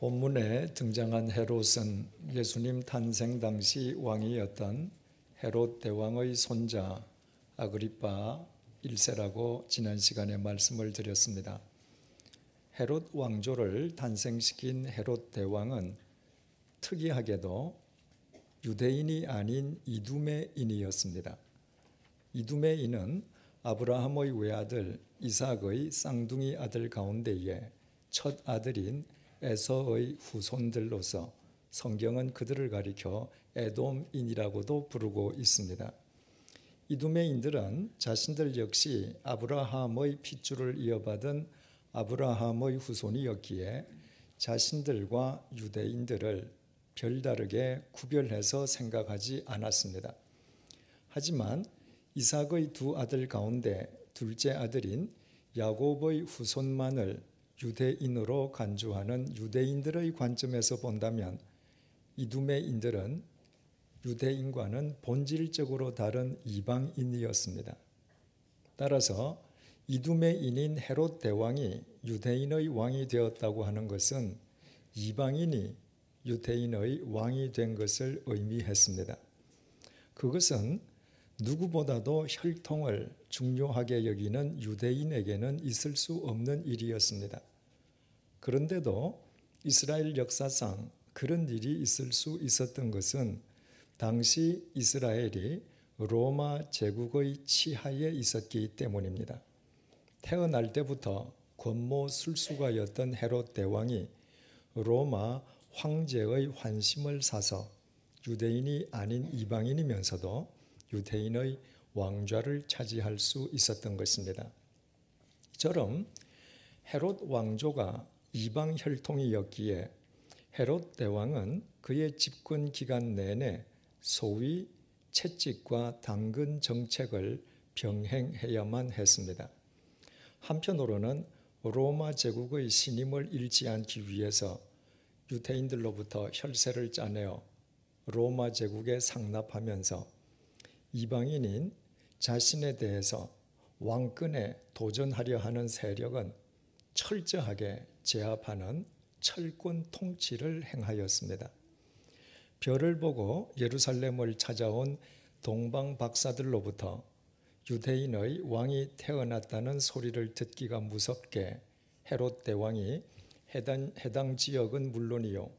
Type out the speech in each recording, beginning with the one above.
본문에 등장한 헤롯은 예수님 탄생 당시 왕이었던 헤롯 대왕의 손자 아그리파 1세라고 지난 시간에 말씀을 드렸습니다. 헤롯 왕조를 탄생시킨 헤롯 대왕은 특이하게도 유대인이 아닌 이두메인이었습니다. 이두메인은 아브라함의 외아들 이삭의 쌍둥이 아들 가운데에 첫 아들인 에서의 후손들로서 성경은 그들을 가리켜 에돔인이라고도 부르고 있습니다. 이두메인들은 자신들 역시 아브라함의 핏줄을 이어받은 아브라함의 후손이었기에 자신들과 유대인들을 별다르게 구별해서 생각하지 않았습니다. 하지만 이삭의 두 아들 가운데 둘째 아들인 야곱의 후손만을 유대인으로 간주하는 유대인들의 관점에서 본다면 이두메인들은 유대인과는 본질적으로 다른 이방인이었습니다. 따라서 이두메인인 헤롯 대왕이 유대인의 왕이 되었다고 하는 것은 이방인이 유대인의 왕이 된 것을 의미했습니다. 그것은 누구보다도 혈통을 중요하게 여기는 유대인에게는 있을 수 없는 일이었습니다. 그런데도 이스라엘 역사상 그런 일이 있을 수 있었던 것은 당시 이스라엘이 로마 제국의 치하에 있었기 때문입니다. 태어날 때부터 권모 술수가였던 헤롯 대왕이 로마 황제의 환심을 사서 유대인이 아닌 이방인이면서도 유대인의 왕좌를 차지할 수 있었던 것입니다. 이처럼 헤롯 왕조가 이방 혈통이었기에 헤롯 대왕은 그의 집권 기간 내내 소위 채찍과 당근 정책을 병행해야만 했습니다. 한편으로는 로마 제국의 신임을 잃지 않기 위해서 유대인들로부터 혈세를 짜내어 로마 제국에 상납하면서 이방인인 자신에 대해서 왕권에 도전하려 하는 세력은 철저하게 제압하는 철권 통치를 행하였습니다. 별을 보고 예루살렘을 찾아온 동방 박사들로부터 유대인의 왕이 태어났다는 소리를 듣기가 무섭게 헤롯 대왕이 해당 지역은 물론이요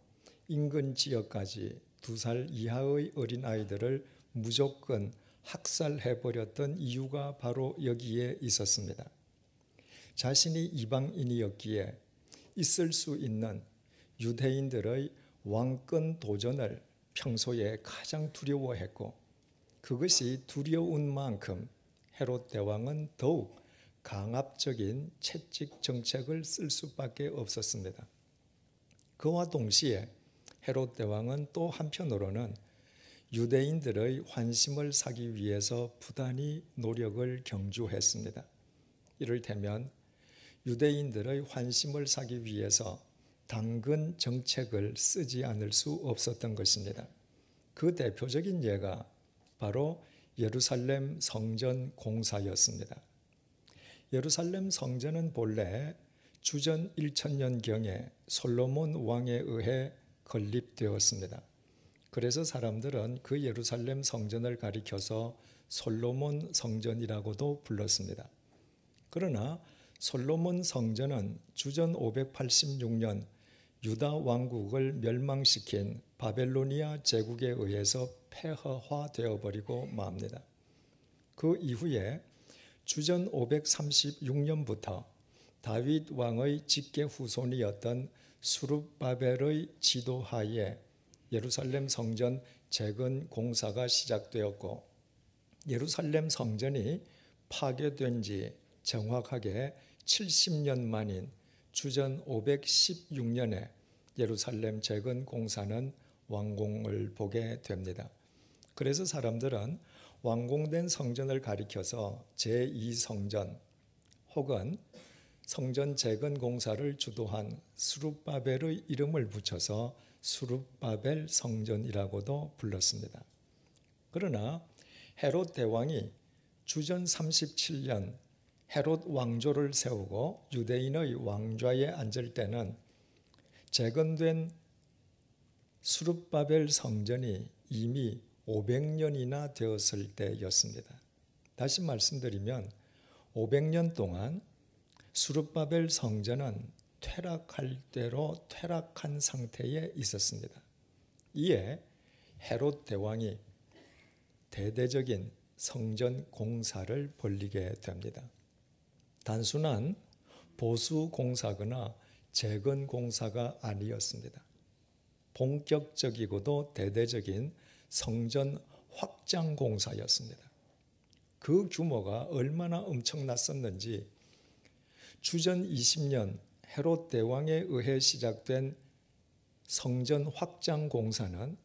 인근 지역까지 2살 이하의 어린아이들을 무조건 학살해버렸던 이유가 바로 여기에 있었습니다. 자신이 이방인이었기에 있을 수 있는 유대인들의 왕권 도전을 평소에 가장 두려워했고 그것이 두려운 만큼 헤롯 대왕은 더욱 강압적인 채찍 정책을 쓸 수밖에 없었습니다. 그와 동시에 헤롯 대왕은 또 한편으로는 유대인들의 환심을 사기 위해서 부단히 노력을 경주했습니다. 이를테면 유대인들의 환심을 사기 위해서 당근 정책을 쓰지 않을 수 없었던 것입니다. 그 대표적인 예가 바로 예루살렘 성전 공사였습니다. 예루살렘 성전은 본래 주전 1000년경에 솔로몬 왕에 의해 건립되었습니다. 그래서 사람들은 그 예루살렘 성전을 가리켜서 솔로몬 성전이라고도 불렀습니다. 그러나 솔로몬 성전은 주전 586년 유다 왕국을 멸망시킨 바벨로니아 제국에 의해서 폐허화되어 버리고 맙니다. 그 이후에 주전 536년부터 다윗 왕의 직계 후손이었던 수룹바벨의 지도하에 예루살렘 성전 재건 공사가 시작되었고 예루살렘 성전이 파괴된 지 정확하게 70년 만인 주전 516년에 예루살렘 재건 공사는 완공을 보게 됩니다. 그래서 사람들은 완공된 성전을 가리켜서 제2성전 혹은 성전 재건 공사를 주도한 수룹바벨의 이름을 붙여서 수룹바벨 성전이라고도 불렀습니다. 그러나 헤롯 대왕이 주전 37년 헤롯 왕조를 세우고 유대인의 왕좌에 앉을 때는 재건된 수룹바벨 성전이 이미 500년이나 되었을 때였습니다. 다시 말씀드리면 500년 동안 수룹바벨 성전은 퇴락할 대로 퇴락한 상태에 있었습니다. 이에 헤롯 대왕이 대대적인 성전 공사를 벌이게 됩니다. 단순한 보수 공사거나 재건 공사가 아니었습니다. 본격적이고도 대대적인 성전 확장 공사였습니다. 그 규모가 얼마나 엄청났었는지 주전 20년 헤롯 대왕에 의해 시작된 성전 확장 공사는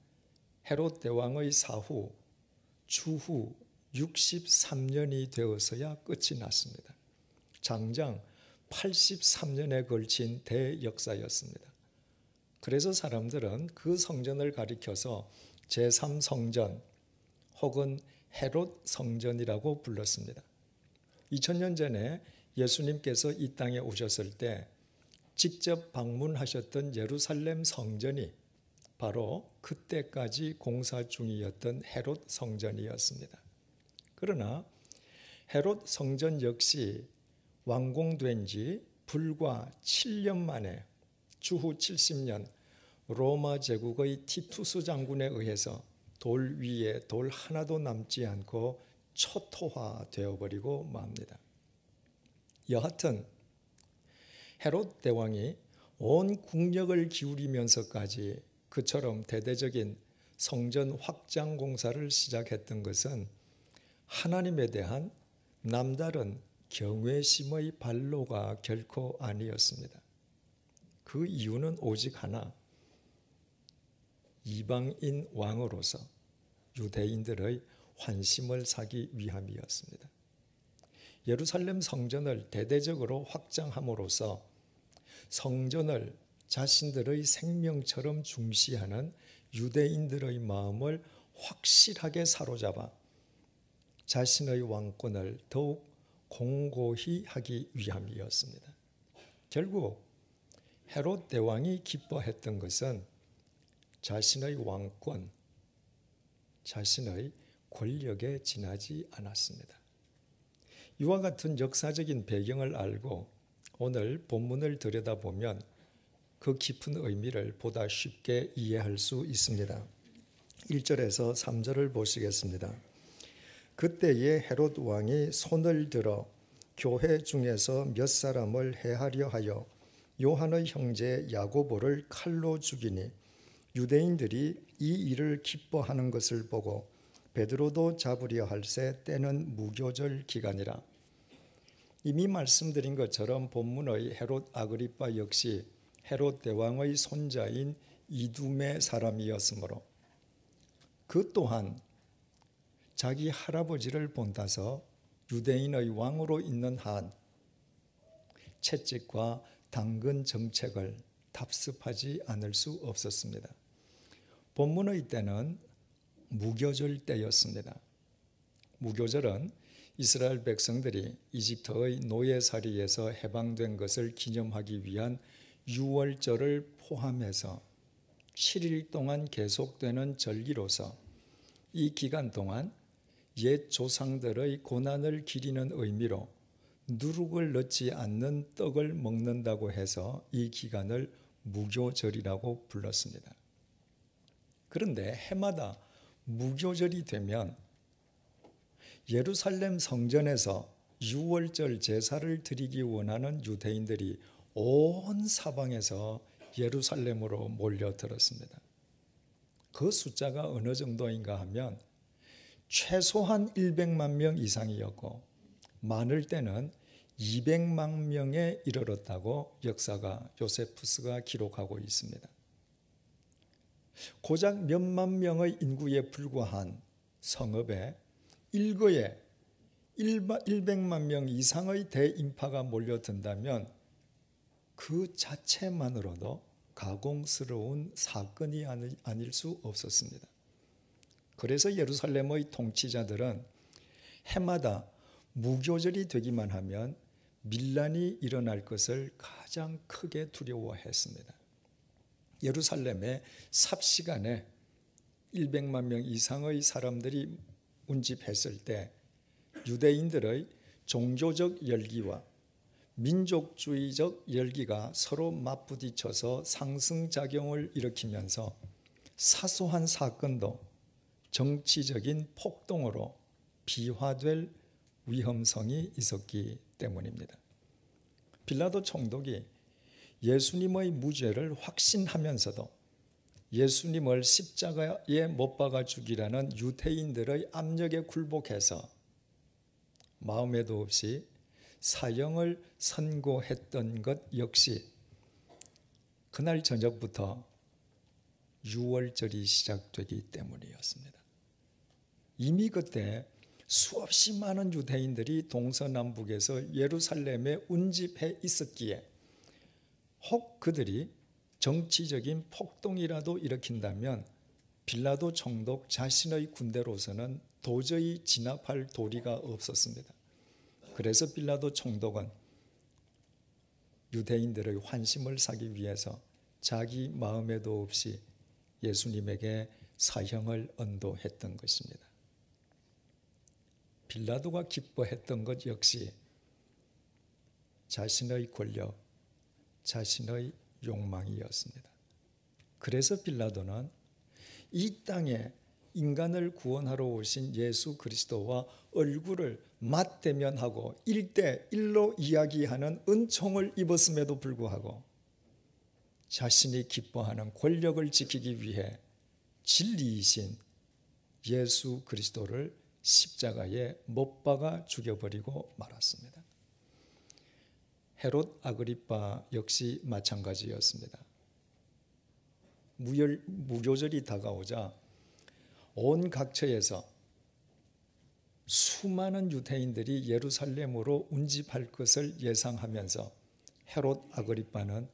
헤롯 대왕의 사후 추후 63년이 되어서야 끝이 났습니다. 장장 83년에 걸친 대역사였습니다. 그래서 사람들은 그 성전을 가리켜서 제3성전 혹은 헤롯 성전이라고 불렀습니다. 2000년 전에 예수님께서 이 땅에 오셨을 때 직접 방문하셨던 예루살렘 성전이 바로 그때까지 공사 중이었던 헤롯 성전이었습니다. 그러나 헤롯 성전 역시 완공된 지 불과 7년 만에 주후 70년 로마 제국의 티투스 장군에 의해서 돌 위에 돌 하나도 남지 않고 초토화되어 버리고 맙니다. 여하튼 헤롯 대왕이 온 국력을 기울이면서까지 그처럼 대대적인 성전 확장 공사를 시작했던 것은 하나님에 대한 남다른 경외심의 발로가 결코 아니었습니다. 그 이유는 오직 하나, 이방인 왕으로서 유대인들의 환심을 사기 위함이었습니다. 예루살렘 성전을 대대적으로 확장함으로써 성전을 자신들의 생명처럼 중시하는 유대인들의 마음을 확실하게 사로잡아 자신의 왕권을 더욱 공고히 하기 위함이었습니다. 결국 헤롯 대왕이 기뻐했던 것은 자신의 왕권, 자신의 권력에 지나지 않았습니다. 이와 같은 역사적인 배경을 알고 오늘 본문을 들여다보면 그 깊은 의미를 보다 쉽게 이해할 수 있습니다. 1절에서 3절을 보시겠습니다. 그때에 헤롯 왕이 손을 들어 교회 중에서 몇 사람을 해하려 하여 요한의 형제 야고보를 칼로 죽이니 유대인들이 이 일을 기뻐하는 것을 보고 베드로도 잡으려 할새 때는 무교절 기간이라. 이미 말씀드린 것처럼 본문의 헤롯 아그리빠 역시 헤롯 대왕의 손자인 이두메 사람이었으므로 그 또한 자기 할아버지를 본따서 유대인의 왕으로 있는 한 채찍과 당근 정책을 답습하지 않을 수 없었습니다. 본문의 때는 무교절 때였습니다. 무교절은 이스라엘 백성들이 이집트의 노예살이에서 해방된 것을 기념하기 위한 유월절을 포함해서 7일 동안 계속되는 절기로서 이 기간 동안 옛 조상들의 고난을 기리는 의미로 누룩을 넣지 않는 떡을 먹는다고 해서 이 기간을 무교절이라고 불렀습니다. 그런데 해마다 무교절이 되면 예루살렘 성전에서 유월절 제사를 드리기 원하는 유대인들이 온 사방에서 예루살렘으로 몰려들었습니다. 그 숫자가 어느 정도인가 하면 최소한 100만 명 이상이었고 많을 때는 200만 명에 이르렀다고 역사가 요세푸스가 기록하고 있습니다. 고작 몇만 명의 인구에 불과한 성읍에 일거에 100만 명 이상의 대인파가 몰려든다면 그 자체만으로도 가공스러운 사건이 아닐 수 없었습니다. 그래서 예루살렘의 통치자들은 해마다 무교절이 되기만 하면 밀란이 일어날 것을 가장 크게 두려워했습니다. 예루살렘에 삽시간에 100만 명 이상의 사람들이 운집했을 때 유대인들의 종교적 열기와 민족주의적 열기가 서로 맞부딪혀서 상승작용을 일으키면서 사소한 사건도 정치적인 폭동으로 비화될 위험성이 있었기 때문입니다. 빌라도 총독이 예수님의 무죄를 확신하면서도 예수님을 십자가에 못 박아 죽이라는 유대인들의 압력에 굴복해서 마음에도 없이 사형을 선고했던 것 역시 그날 저녁부터 유월절이 시작되기 때문이었습니다. 이미 그때 수없이 많은 유대인들이 동서남북에서 예루살렘에 운집해 있었기에 혹 그들이 정치적인 폭동이라도 일으킨다면 빌라도 총독 자신의 군대로서는 도저히 진압할 도리가 없었습니다. 그래서 빌라도 총독은 유대인들의 환심을 사기 위해서 자기 마음에도 없이 예수님에게 사형을 언도했던 것입니다. 빌라도가 기뻐했던 것 역시 자신의 권력, 자신의 욕망이었습니다. 그래서 빌라도는 이 땅에 인간을 구원하러 오신 예수 그리스도와 얼굴을 맞대면하고 1대1로 이야기하는 은총을 입었음에도 불구하고 자신이 기뻐하는 권력을 지키기 위해 진리이신 예수 그리스도를 십자가에 못 박아 죽여버리고 말았습니다. 헤롯 아그리파 역시 마찬가지였습니다. 무교절이 다가오자 온 각처에서 수많은 유대인들이 예루살렘으로 운집할 것을 예상하면서 헤롯 아그리파는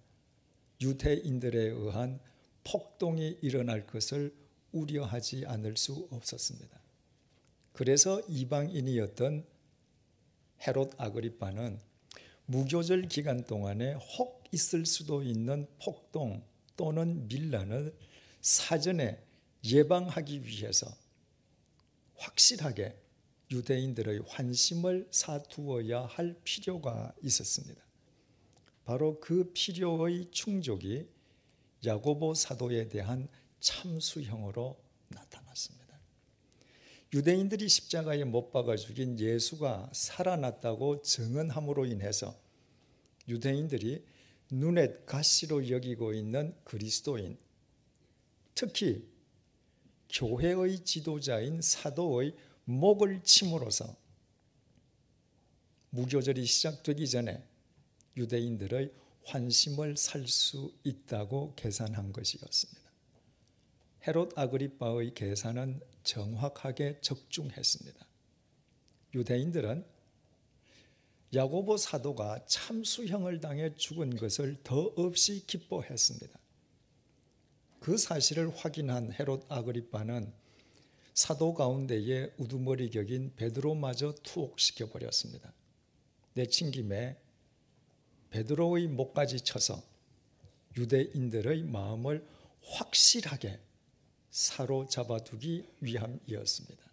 유대인들에 의한 폭동이 일어날 것을 우려하지 않을 수 없었습니다. 그래서 이방인이었던 헤롯 아그리파는 무교절 기간 동안에 혹 있을 수도 있는 폭동 또는 밀란을 사전에 예방하기 위해서 확실하게 유대인들의 환심을 사두어야 할 필요가 있었습니다. 바로 그 필요의 충족이 야고보 사도에 대한 참수형으로 나타났습니다. 유대인들이 십자가에 못 박아 죽인 예수가 살아났다고 증언함으로 인해서 유대인들이 눈엣 가시로 여기고 있는 그리스도인, 특히 교회의 지도자인 사도의 목을 침으로써 무교절이 시작되기 전에 유대인들의 환심을 살 수 있다고 계산한 것이었습니다. 헤롯 아그리파의 계산은 정확하게 적중했습니다. 유대인들은 야고보 사도가 참수형을 당해 죽은 것을 더없이 기뻐했습니다. 그 사실을 확인한 헤롯 아그리파는 사도 가운데에 우두머리 격인 베드로마저 투옥시켜 버렸습니다. 내친 김에 베드로의 목까지 쳐서 유대인들의 마음을 확실하게 사로잡아두기 위함이었습니다.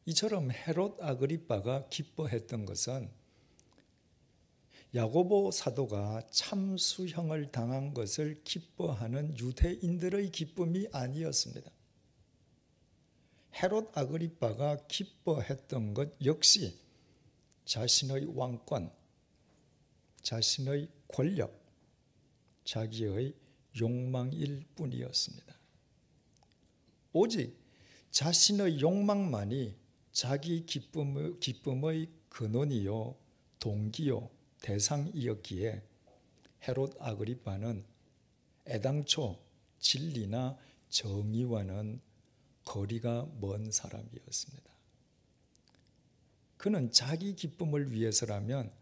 이처럼 헤롯 아그리파가 기뻐했던 것은 야고보 사도가 참수형을 당한 것을 기뻐하는 유대인들의 기쁨이 아니었습니다. 헤롯 아그리파가 기뻐했던 것 역시 자신의 왕권, 자신의 권력, 자기의 욕망일 뿐이었습니다. 오직 자신의 욕망만이 자기 기쁨의 근원이요, 동기요, 대상이었기에 헤롯 아그리파는 애당초 진리나 정의와는 거리가 먼 사람이었습니다. 그는 자기 기쁨을 위해서라면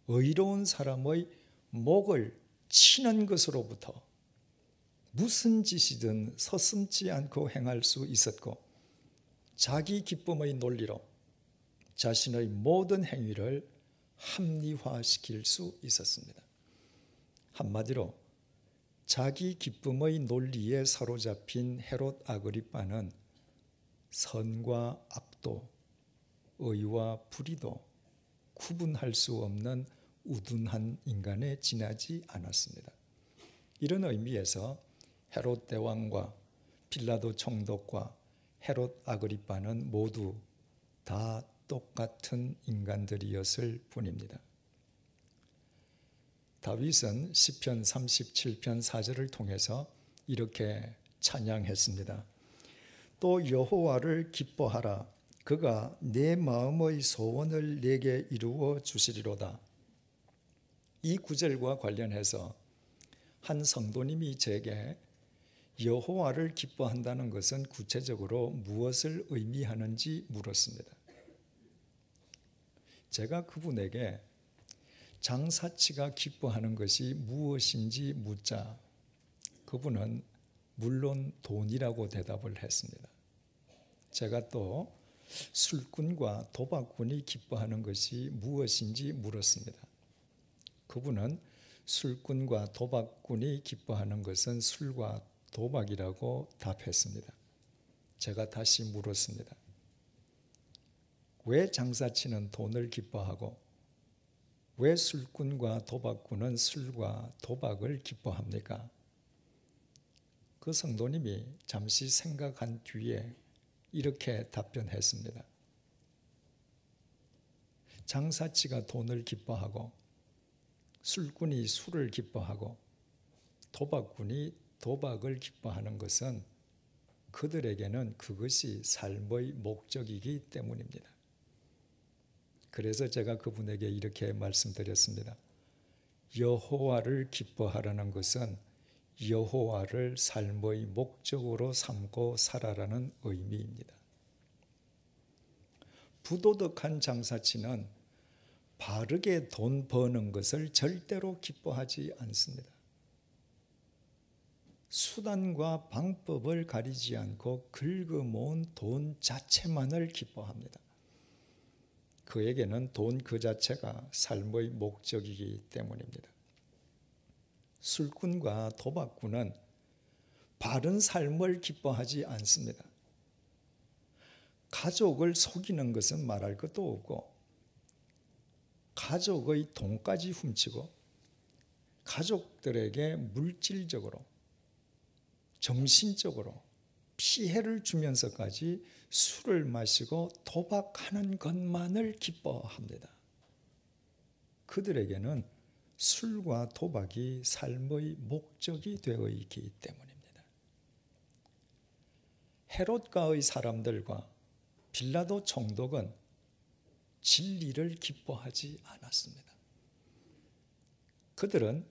의로운 사람의 목을 치는 것으로부터 무슨 짓이든 서슴지 않고 행할 수 있었고, 자기 기쁨의 논리로 자신의 모든 행위를 합리화시킬 수 있었습니다. 한마디로 자기 기쁨의 논리에 사로잡힌 헤롯 아그리빠는 선과 악도, 의와 불의도 구분할 수 없는 우둔한 인간에 지나지 않았습니다. 이런 의미에서 헤롯 대왕과 빌라도 총독과 헤롯 아그리빠는 모두 다 똑같은 인간들이었을 뿐입니다. 다윗은 시편 37편 4절을 통해서 이렇게 찬양했습니다. 또 여호와를 기뻐하라. 그가 내 마음의 소원을 내게 이루어 주시리로다. 이 구절과 관련해서 한 성도님이 제게 여호와를 기뻐한다는 것은 구체적으로 무엇을 의미하는지 물었습니다. 제가 그분에게 장사치가 기뻐하는 것이 무엇인지 묻자 그분은 물론 돈이라고 대답을 했습니다. 제가 또 술꾼과 도박꾼이 기뻐하는 것이 무엇인지 물었습니다. 그분은 술꾼과 도박꾼이 기뻐하는 것은 술과 도박이라고 답했습니다. 제가 다시 물었습니다. 왜 장사치는 돈을 기뻐하고 왜 술꾼과 도박꾼은 술과 도박을 기뻐합니까? 그 성도님이 잠시 생각한 뒤에 이렇게 답변했습니다. 장사치가 돈을 기뻐하고 술꾼이 술을 기뻐하고 도박꾼이 도박을 기뻐하는 것은 그들에게는 그것이 삶의 목적이기 때문입니다. 그래서 제가 그분에게 이렇게 말씀드렸습니다. 여호와를 기뻐하라는 것은 여호와를 삶의 목적으로 삼고 살아라는 의미입니다. 부도덕한 장사치는 바르게 돈 버는 것을 절대로 기뻐하지 않습니다. 수단과 방법을 가리지 않고 긁어모은 돈 자체만을 기뻐합니다. 그에게는 돈 그 자체가 삶의 목적이기 때문입니다. 술꾼과 도박꾼은 바른 삶을 기뻐하지 않습니다. 가족을 속이는 것은 말할 것도 없고 가족의 돈까지 훔치고 가족들에게 물질적으로 정신적으로 피해를 주면서까지 술을 마시고 도박하는 것만을 기뻐합니다. 그들에게는 술과 도박이 삶의 목적이 되어 있기 때문입니다. 헤롯가의 사람들과 빌라도 총독은 진리를 기뻐하지 않았습니다. 그들은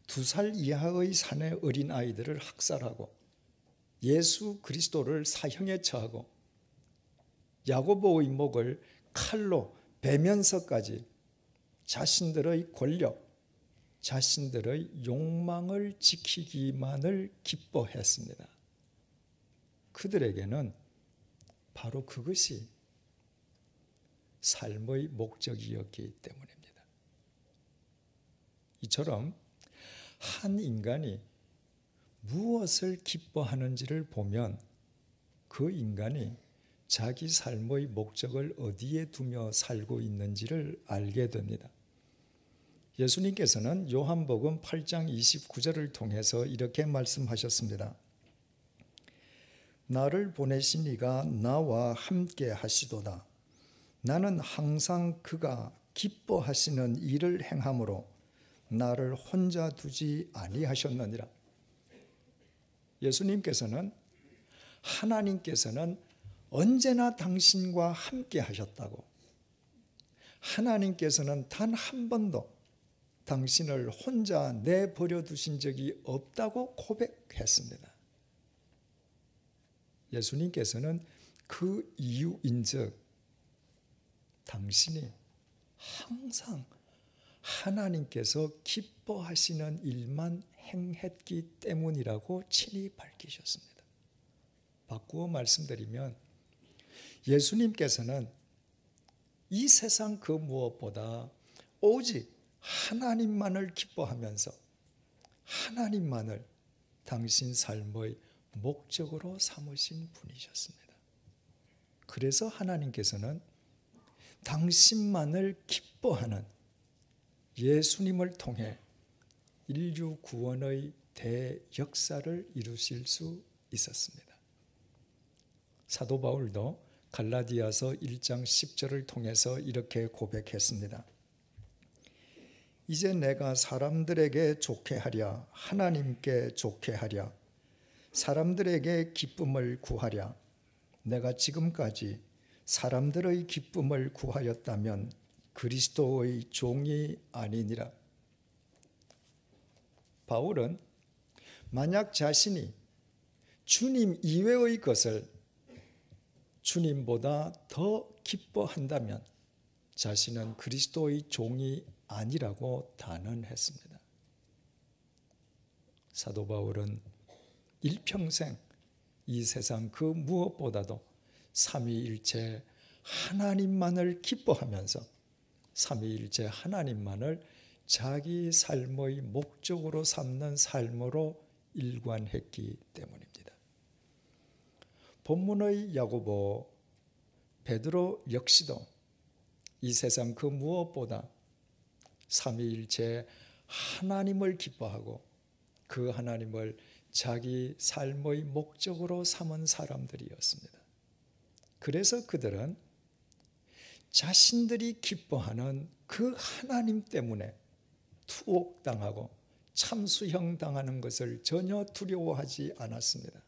2살 이하의 사내 어린 아이들을 학살하고 예수 그리스도를 사형에 처하고 야고보의 목을 칼로 베면서까지 자신들의 권력, 자신들의 욕망을 지키기만을 기뻐했습니다. 그들에게는 바로 그것이 삶의 목적이었기 때문입니다. 이처럼 한 인간이 무엇을 기뻐하는지를 보면 그 인간이 자기 삶의 목적을 어디에 두며 살고 있는지를 알게 됩니다. 예수님께서는 요한복음 8장 29절을 통해서 이렇게 말씀하셨습니다. 나를 보내신 이가 나와 함께 하시도다. 나는 항상 그가 기뻐하시는 일을 행함으로 나를 혼자 두지 아니하셨느니라. 예수님께서는 하나님께서는 언제나 당신과 함께 하셨다고, 하나님께서는 단 한 번도 당신을 혼자 내버려 두신 적이 없다고 고백했습니다. 예수님께서는 그 이유인즉 당신이 항상 하나님께서 기뻐하시는 일만 행했기 때문이라고 친히 밝히셨습니다. 바꾸어 말씀드리면 예수님께서는 이 세상 그 무엇보다 오직 하나님만을 기뻐하면서 하나님만을 당신 삶의 목적으로 삼으신 분이셨습니다. 그래서 하나님께서는 당신만을 기뻐하는 예수님을 통해 인류 구원의 대역사를 이루실 수 있었습니다. 사도 바울도 갈라디아서 1장 10절을 통해서 이렇게 고백했습니다. 이제 내가 사람들에게 좋게 하랴 하나님께 좋게 하랴 사람들에게 기쁨을 구하랴 내가 지금까지 사람들의 기쁨을 구하였다면 그리스도의 종이 아니니라. 바울은 만약 자신이 주님 이외의 것을 주님보다 더 기뻐한다면 자신은 그리스도의 종이 아니라고 단언했습니다. 사도 바울은 일평생 이 세상 그 무엇보다도 삼위일체 하나님만을 기뻐하면서 삼위일체 하나님만을 자기 삶의 목적으로 삼는 삶으로 일관했기 때문입니다. 본문의 야고보, 베드로 역시도 이 세상 그 무엇보다 삼위일체 하나님을 기뻐하고 그 하나님을 자기 삶의 목적으로 삼은 사람들이었습니다. 그래서 그들은 자신들이 기뻐하는 그 하나님 때문에 투옥당하고 참수형 당하는 것을 전혀 두려워하지 않았습니다.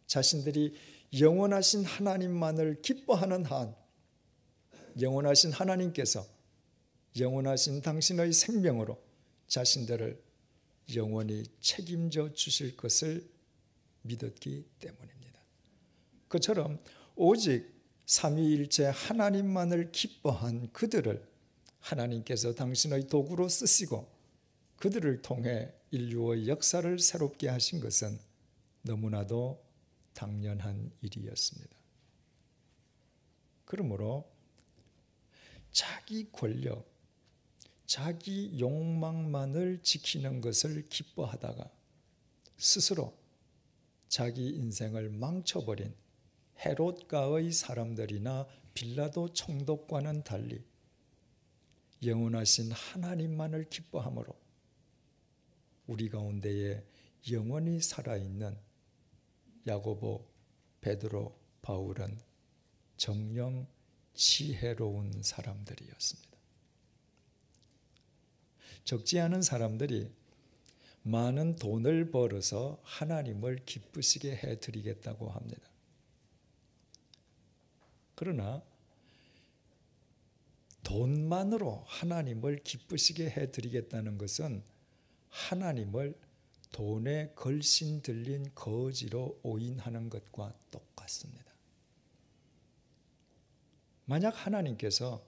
자신들이 영원하신 하나님만을 기뻐하는 한 영원하신 하나님께서 영원하신 당신의 생명으로 자신들을 영원히 책임져 주실 것을 믿었기 때문입니다. 그처럼 오직 삼위일체 하나님만을 기뻐한 그들을 하나님께서 당신의 도구로 쓰시고 그들을 통해 인류의 역사를 새롭게 하신 것은 너무나도 당연한 일이었습니다. 그러므로 자기 권력, 자기 욕망만을 지키는 것을 기뻐하다가 스스로 자기 인생을 망쳐버린 헤롯가의 사람들이나 빌라도 총독과는 달리 영원하신 하나님만을 기뻐함으로 우리 가운데에 영원히 살아있는 야고보, 베드로, 바울은 정녕 지혜로운 사람들이었습니다. 적지 않은 사람들이 많은 돈을 벌어서 하나님을 기쁘시게 해드리겠다고 합니다. 그러나 돈만으로 하나님을 기쁘시게 해드리겠다는 것은 하나님을 돈에 걸신 들린 거지로 오인하는 것과 똑같습니다. 만약 하나님께서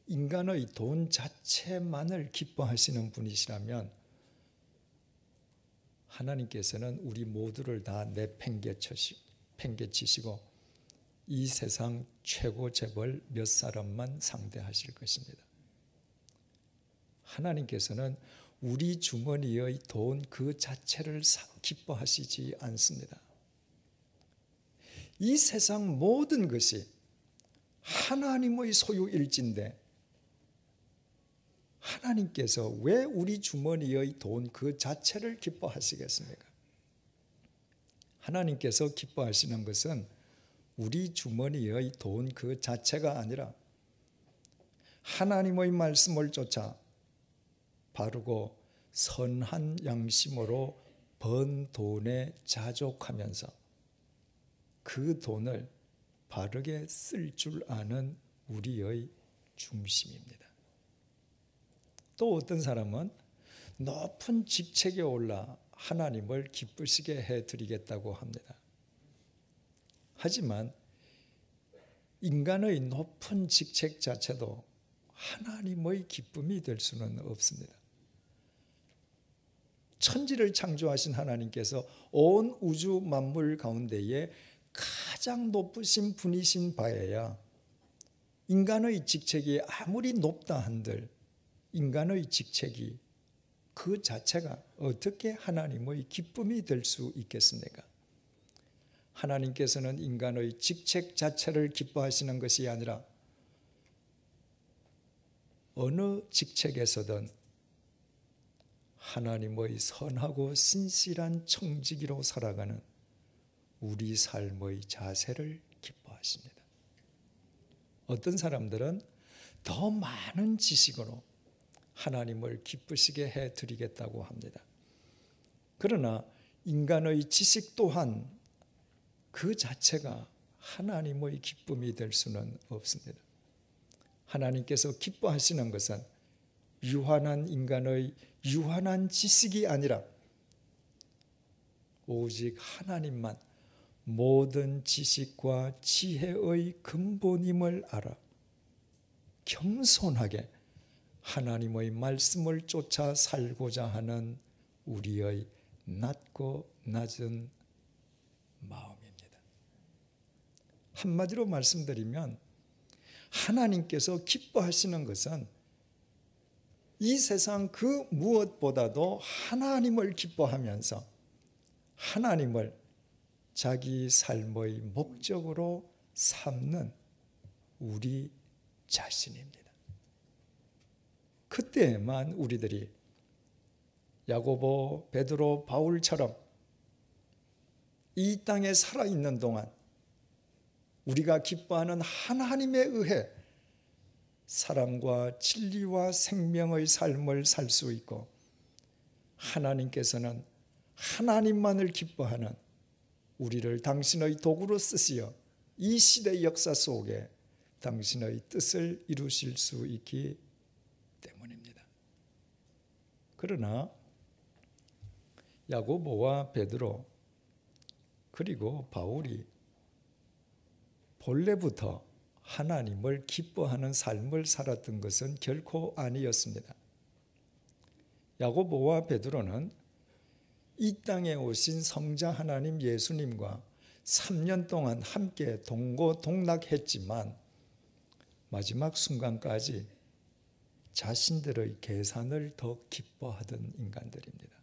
인간의 돈 자체만을 기뻐하시는 분이시라면 하나님께서는 우리 모두를 다 내팽개치시고 이 세상 최고 재벌 몇 사람만 상대하실 것입니다. 하나님께서는 우리 주머니의 돈 그 자체를 기뻐하시지 않습니다. 이 세상 모든 것이 하나님의 소유일진데 하나님께서 왜 우리 주머니의 돈 그 자체를 기뻐하시겠습니까? 하나님께서 기뻐하시는 것은 우리 주머니의 돈 그 자체가 아니라 하나님의 말씀을 쫓아 바르고 선한 양심으로 번 돈에 자족하면서 그 돈을 바르게 쓸 줄 아는 우리의 중심입니다. 또 어떤 사람은 높은 직책에 올라 하나님을 기쁘시게 해드리겠다고 합니다. 하지만 인간의 높은 직책 자체도 하나님의 기쁨이 될 수는 없습니다. 천지를 창조하신 하나님께서 온 우주 만물 가운데에 가장 높으신 분이신 바에야 인간의 직책이 아무리 높다 한들 인간의 직책이 그 자체가 어떻게 하나님의 기쁨이 될 수 있겠습니까? 하나님께서는 인간의 직책 자체를 기뻐하시는 것이 아니라 어느 직책에서든 하나님의 선하고 신실한 청지기로 살아가는 우리 삶의 자세를 기뻐하십니다. 어떤 사람들은 더 많은 지식으로 하나님을 기쁘시게 해드리겠다고 합니다. 그러나 인간의 지식 또한 그 자체가 하나님의 기쁨이 될 수는 없습니다. 하나님께서 기뻐하시는 것은 유한한 인간의 유한한 지식이 아니라 오직 하나님만 모든 지식과 지혜의 근본임을 알아 겸손하게 하나님의 말씀을 쫓아 살고자 하는 우리의 낮고 낮은 마음입니다. 한마디로 말씀드리면 하나님께서 기뻐하시는 것은 이 세상 그 무엇보다도 하나님을 기뻐하면서 하나님을 자기 삶의 목적으로 삼는 우리 자신입니다. 그때만 우리들이 야고보, 베드로, 바울처럼 이 땅에 살아있는 동안 우리가 기뻐하는 하나님에 의해 사랑과 진리와 생명의 삶을 살 수 있고, 하나님께서는 하나님만을 기뻐하는 우리를 당신의 도구로 쓰시어 이 시대 역사 속에 당신의 뜻을 이루실 수 있기 때문입니다. 그러나 야고보와 베드로 그리고 바울이 본래부터 하나님을 기뻐하는 삶을 살았던 것은 결코 아니었습니다. 야고보와 베드로는 이 땅에 오신 성자 하나님 예수님과 3년 동안 함께 동고동락했지만 마지막 순간까지 자신들의 계산을 더 기뻐하던 인간들입니다.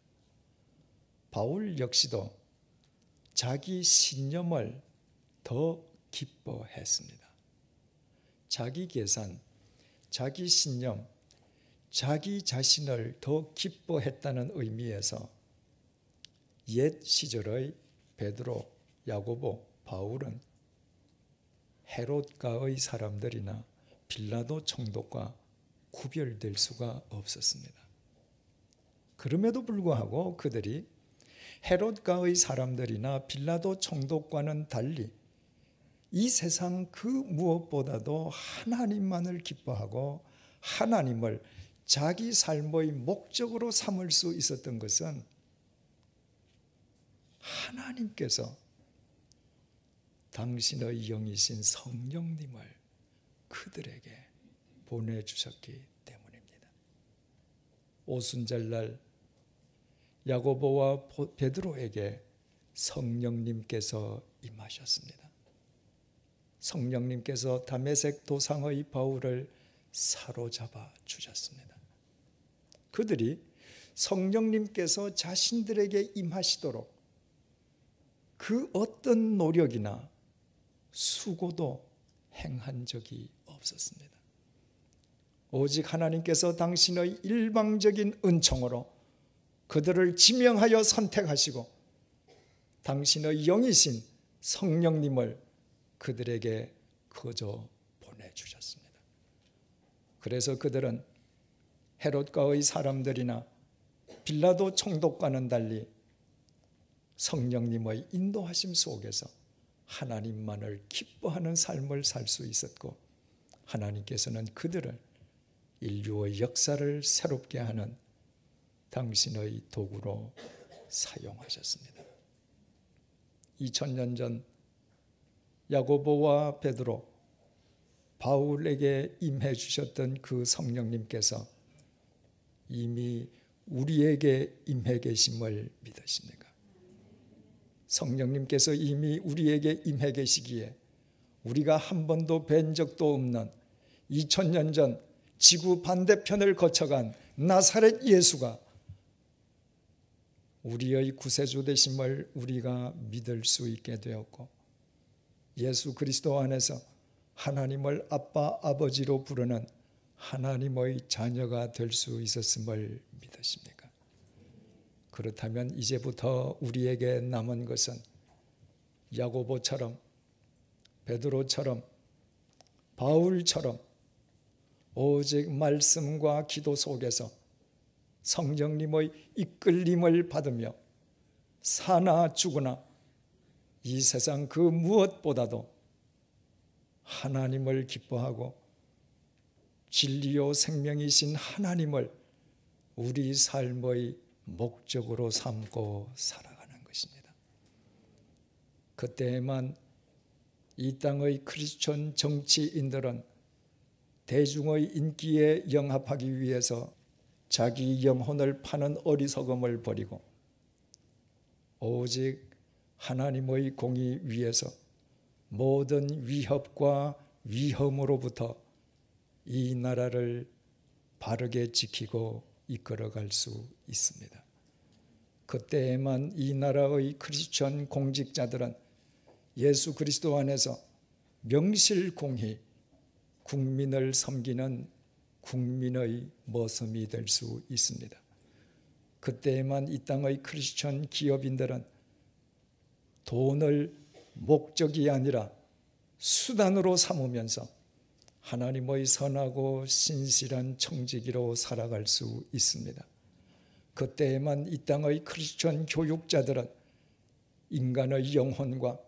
바울 역시도 자기 신념을 더 기뻐했습니다. 자기 계산, 자기 신념, 자기 자신을 더 기뻐했다는 의미에서 옛 시절의 베드로, 야고보, 바울은 헤롯가의 사람들이나 빌라도 총독과 구별될 수가 없었습니다. 그럼에도 불구하고 그들이 헤롯가의 사람들이나 빌라도 총독과는 달리 이 세상 그 무엇보다도 하나님만을 기뻐하고 하나님을 자기 삶의 목적으로 삼을 수 있었던 것은 하나님께서 당신의 영이신 성령님을 그들에게 보내주셨기 때문입니다. 오순절날 야고보와 베드로에게 성령님께서 임하셨습니다. 성령님께서 다메섹 도상의 바울을 사로잡아 주셨습니다. 그들이 성령님께서 자신들에게 임하시도록 그 어떤 노력이나 수고도 행한 적이 없었습니다. 오직 하나님께서 당신의 일방적인 은총으로 그들을 지명하여 선택하시고 당신의 영이신 성령님을 그들에게 거저 보내주셨습니다. 그래서 그들은 헤롯가의 사람들이나 빌라도 총독과는 달리 성령님의 인도하심 속에서 하나님만을 기뻐하는 삶을 살 수 있었고, 하나님께서는 그들을 인류의 역사를 새롭게 하는 당신의 도구로 사용하셨습니다. 2000년 전 야고보와 베드로, 바울에게 임해 주셨던 그 성령님께서 이미 우리에게 임해 계심을 믿으십니까? 성령님께서 이미 우리에게 임해 계시기에 우리가 한 번도 뵌 적도 없는 2000년 전 지구 반대편을 거쳐간 나사렛 예수가 우리의 구세주 되심을 우리가 믿을 수 있게 되었고, 예수 그리스도 안에서 하나님을 아빠 아버지로 부르는 하나님의 자녀가 될 수 있었음을 믿으십니까? 그렇다면 이제부터 우리에게 남은 것은 야고보처럼, 베드로처럼, 바울처럼 오직 말씀과 기도 속에서 성령님의 이끌림을 받으며 사나 죽으나 이 세상 그 무엇보다도 하나님을 기뻐하고 진리요 생명이신 하나님을 우리 삶의 목적으로 삼고 살아가는 것입니다. 그때에만 이 땅의 크리스천 정치인들은 대중의 인기에 영합하기 위해서 자기 영혼을 파는 어리석음을 버리고 오직 하나님의 공의 위에서 모든 위협과 위험으로부터 이 나라를 바르게 지키고 이끌어갈 수 있습니다. 그때에만 이 나라의 크리스천 공직자들은 예수 그리스도 안에서 명실공히 국민을 섬기는 국민의 모습이 될 수 있습니다. 그때에만 이 땅의 크리스천 기업인들은 돈을 목적이 아니라 수단으로 삼으면서 하나님의 선하고 신실한 청지기로 살아갈 수 있습니다. 그때에만 이 땅의 크리스천 교육자들은 인간의 영혼과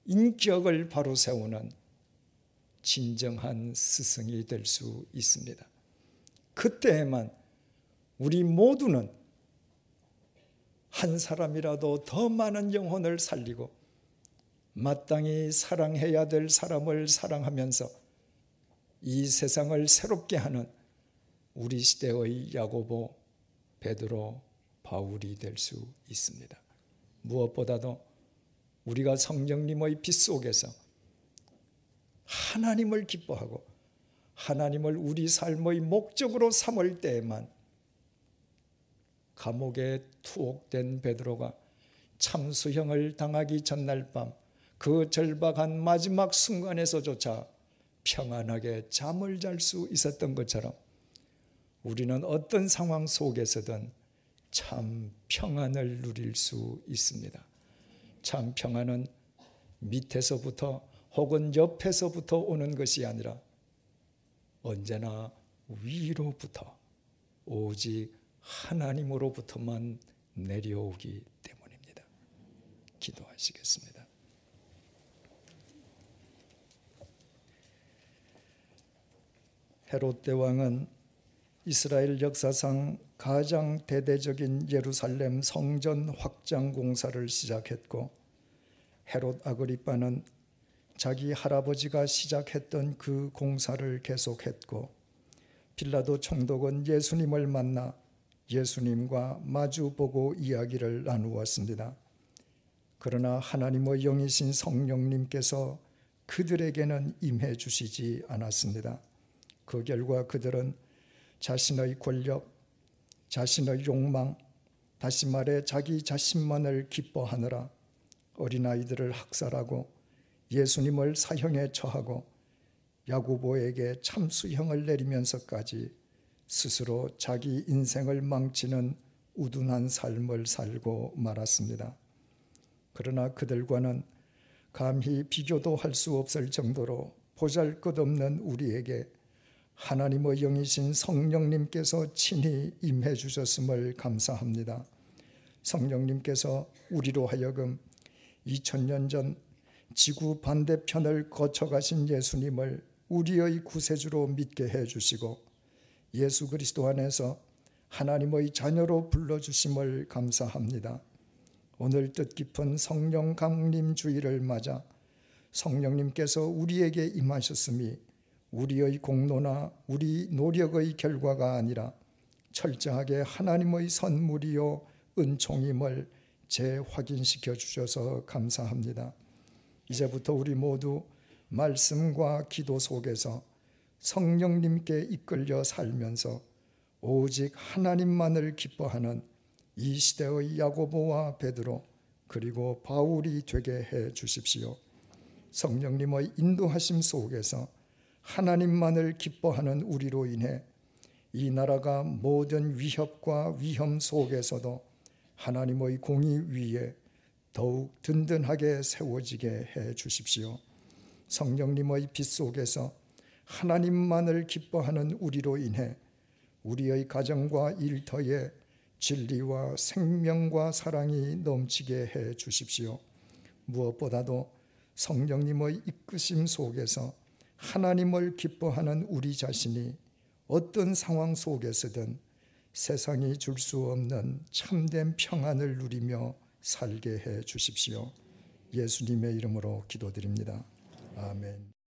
인격을 바로 세우는 진정한 스승이 될 수 있습니다. 그때에만 우리 모두는 한 사람이라도 더 많은 영혼을 살리고 마땅히 사랑해야 될 사람을 사랑하면서 이 세상을 새롭게 하는 우리 시대의 야고보, 베드로, 바울이 될 수 있습니다. 무엇보다도 우리가 성령님의 빛 속에서 하나님을 기뻐하고 하나님을 우리 삶의 목적으로 삼을 때에만 감옥에 투옥된 베드로가 참수형을 당하기 전날 밤 그 절박한 마지막 순간에서조차 평안하게 잠을 잘 수 있었던 것처럼 우리는 어떤 상황 속에서든 참 평안을 누릴 수 있습니다. 참 평안은 밑에서부터 혹은 옆에서부터 오는 것이 아니라 언제나 위로부터 오직 하나님으로부터만 내려오기 때문입니다. 기도하시겠습니다. 헤롯 대왕은 이스라엘 역사상 가장 대대적인 예루살렘 성전 확장 공사를 시작했고, 헤롯 아그리빠는 자기 할아버지가 시작했던 그 공사를 계속했고, 빌라도 총독은 예수님을 만나 예수님과 마주보고 이야기를 나누었습니다. 그러나 하나님의 영이신 성령님께서 그들에게는 임해 주시지 않았습니다. 그 결과 그들은 자신의 권력, 자신의 욕망, 다시 말해 자기 자신만을 기뻐하느라 어린아이들을 학살하고 예수님을 사형에 처하고 야고보에게 참수형을 내리면서까지 스스로 자기 인생을 망치는 우둔한 삶을 살고 말았습니다. 그러나 그들과는 감히 비교도 할 수 없을 정도로 보잘것없는 우리에게 하나님의 영이신 성령님께서 친히 임해 주셨음을 감사합니다. 성령님께서 우리로 하여금 2000년 전 지구 반대편을 거쳐가신 예수님을 우리의 구세주로 믿게 해주시고 예수 그리스도 안에서 하나님의 자녀로 불러주심을 감사합니다. 오늘 뜻깊은 성령 강림 주일을 맞아 성령님께서 우리에게 임하셨음이 우리의 공로나 우리 노력의 결과가 아니라 철저하게 하나님의 선물이요 은총임을 재확인시켜 주셔서 감사합니다. 이제부터 우리 모두 말씀과 기도 속에서 성령님께 이끌려 살면서 오직 하나님만을 기뻐하는 이 시대의 야고보와 베드로 그리고 바울이 되게 해 주십시오. 성령님의 인도하심 속에서 하나님만을 기뻐하는 우리로 인해 이 나라가 모든 위협과 위험 속에서도 하나님의 공의 위에 더욱 든든하게 세워지게 해 주십시오. 성령님의 빛 속에서 하나님만을 기뻐하는 우리로 인해 우리의 가정과 일터에 진리와 생명과 사랑이 넘치게 해 주십시오. 무엇보다도 성령님의 이끄심 속에서 하나님을 기뻐하는 우리 자신이 어떤 상황 속에서든 세상이 줄 수 없는 참된 평안을 누리며 살게 해 주십시오. 예수님의 이름으로 기도드립니다. 아멘.